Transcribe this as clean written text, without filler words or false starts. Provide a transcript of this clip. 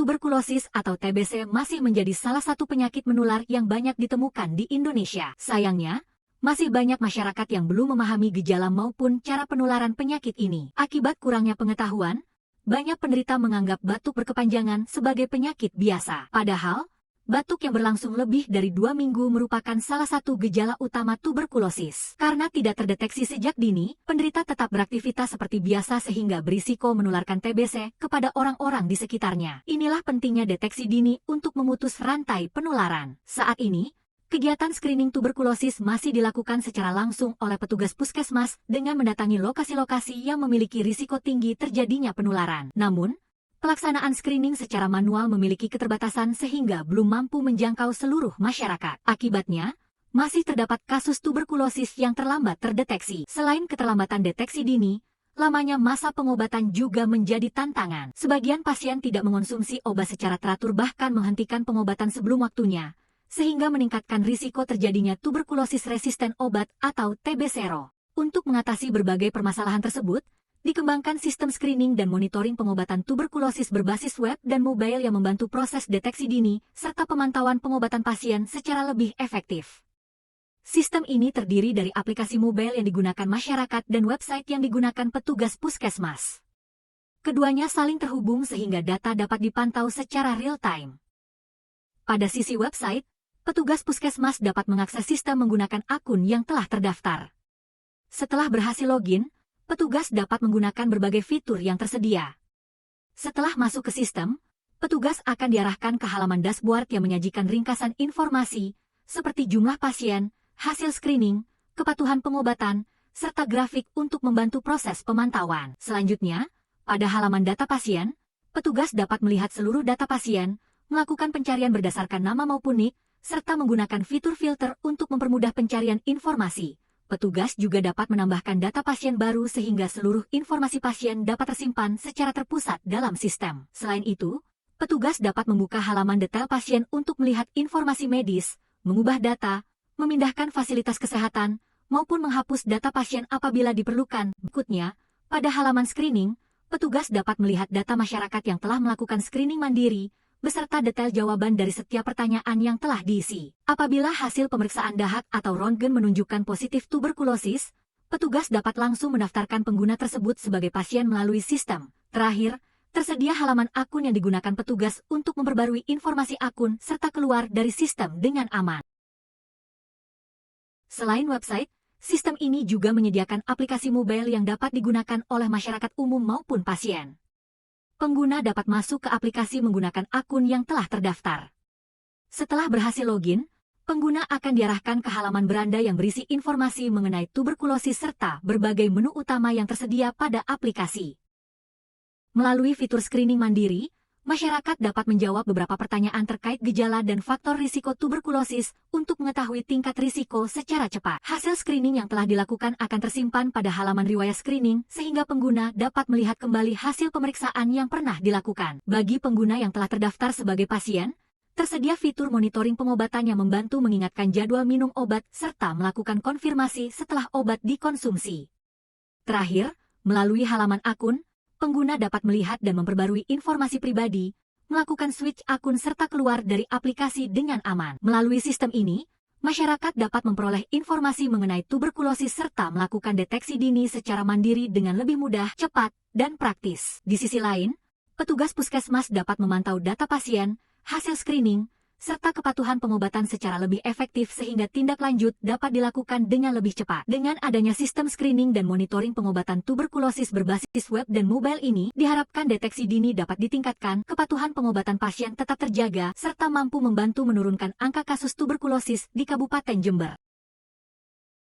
tuberkulosis atau TBC masih menjadi salah satu penyakit menular yang banyak ditemukan di Indonesia. Sayangnya, masih banyak masyarakat yang belum memahami gejala maupun cara penularan penyakit ini. Akibat kurangnya pengetahuan, banyak penderita menganggap batuk berkepanjangan sebagai penyakit biasa. Padahal, batuk yang berlangsung lebih dari 2 minggu merupakan salah satu gejala utama tuberkulosis. Karena tidak terdeteksi sejak dini, penderita tetap beraktivitas seperti biasa sehingga berisiko menularkan TBC kepada orang-orang di sekitarnya. Inilah pentingnya deteksi dini untuk memutus rantai penularan. Saat ini, kegiatan screening tuberkulosis masih dilakukan secara langsung oleh petugas puskesmas dengan mendatangi lokasi-lokasi yang memiliki risiko tinggi terjadinya penularan. Namun, pelaksanaan screening secara manual memiliki keterbatasan sehingga belum mampu menjangkau seluruh masyarakat. Akibatnya, masih terdapat kasus tuberkulosis yang terlambat terdeteksi. Selain keterlambatan deteksi dini, lamanya masa pengobatan juga menjadi tantangan. Sebagian pasien tidak mengonsumsi obat secara teratur bahkan menghentikan pengobatan sebelum waktunya, sehingga meningkatkan risiko terjadinya tuberkulosis resisten obat atau TBC. Untuk mengatasi berbagai permasalahan tersebut, dikembangkan sistem screening dan monitoring pengobatan tuberkulosis berbasis web dan mobile yang membantu proses deteksi dini, serta pemantauan pengobatan pasien secara lebih efektif. Sistem ini terdiri dari aplikasi mobile yang digunakan masyarakat dan website yang digunakan petugas puskesmas. Keduanya saling terhubung sehingga data dapat dipantau secara real-time. Pada sisi website, petugas puskesmas dapat mengakses sistem menggunakan akun yang telah terdaftar. Setelah berhasil login, petugas dapat menggunakan berbagai fitur yang tersedia. Setelah masuk ke sistem, petugas akan diarahkan ke halaman dashboard yang menyajikan ringkasan informasi, seperti jumlah pasien, hasil screening, kepatuhan pengobatan, serta grafik untuk membantu proses pemantauan. Selanjutnya, pada halaman data pasien, petugas dapat melihat seluruh data pasien, melakukan pencarian berdasarkan nama maupun NIK, serta menggunakan fitur filter untuk mempermudah pencarian informasi. Petugas juga dapat menambahkan data pasien baru sehingga seluruh informasi pasien dapat tersimpan secara terpusat dalam sistem. Selain itu, petugas dapat membuka halaman detail pasien untuk melihat informasi medis, mengubah data, memindahkan fasilitas kesehatan, maupun menghapus data pasien apabila diperlukan. Berikutnya, pada halaman screening, petugas dapat melihat data masyarakat yang telah melakukan screening mandiri, beserta detail jawaban dari setiap pertanyaan yang telah diisi. Apabila hasil pemeriksaan dahak atau röntgen menunjukkan positif tuberkulosis, petugas dapat langsung mendaftarkan pengguna tersebut sebagai pasien melalui sistem. Terakhir, tersedia halaman akun yang digunakan petugas untuk memperbarui informasi akun serta keluar dari sistem dengan aman. Selain website, sistem ini juga menyediakan aplikasi mobile yang dapat digunakan oleh masyarakat umum maupun pasien. Pengguna dapat masuk ke aplikasi menggunakan akun yang telah terdaftar. Setelah berhasil login, pengguna akan diarahkan ke halaman beranda yang berisi informasi mengenai tuberkulosis serta berbagai menu utama yang tersedia pada aplikasi. Melalui fitur screening mandiri, masyarakat dapat menjawab beberapa pertanyaan terkait gejala dan faktor risiko tuberkulosis untuk mengetahui tingkat risiko secara cepat. Hasil screening yang telah dilakukan akan tersimpan pada halaman riwayat screening sehingga pengguna dapat melihat kembali hasil pemeriksaan yang pernah dilakukan. Bagi pengguna yang telah terdaftar sebagai pasien, tersedia fitur monitoring pengobatan yang membantu mengingatkan jadwal minum obat serta melakukan konfirmasi setelah obat dikonsumsi. Terakhir, melalui halaman akun, pengguna dapat melihat dan memperbarui informasi pribadi, melakukan switch akun serta keluar dari aplikasi dengan aman. Melalui sistem ini, masyarakat dapat memperoleh informasi mengenai tuberkulosis serta melakukan deteksi dini secara mandiri dengan lebih mudah, cepat, dan praktis. Di sisi lain, petugas puskesmas dapat memantau data pasien, hasil screening, serta kepatuhan pengobatan secara lebih efektif sehingga tindak lanjut dapat dilakukan dengan lebih cepat. Dengan adanya sistem screening dan monitoring pengobatan tuberkulosis berbasis web dan mobile ini, diharapkan deteksi dini dapat ditingkatkan, kepatuhan pengobatan pasien tetap terjaga, serta mampu membantu menurunkan angka kasus tuberkulosis di Kabupaten Jember.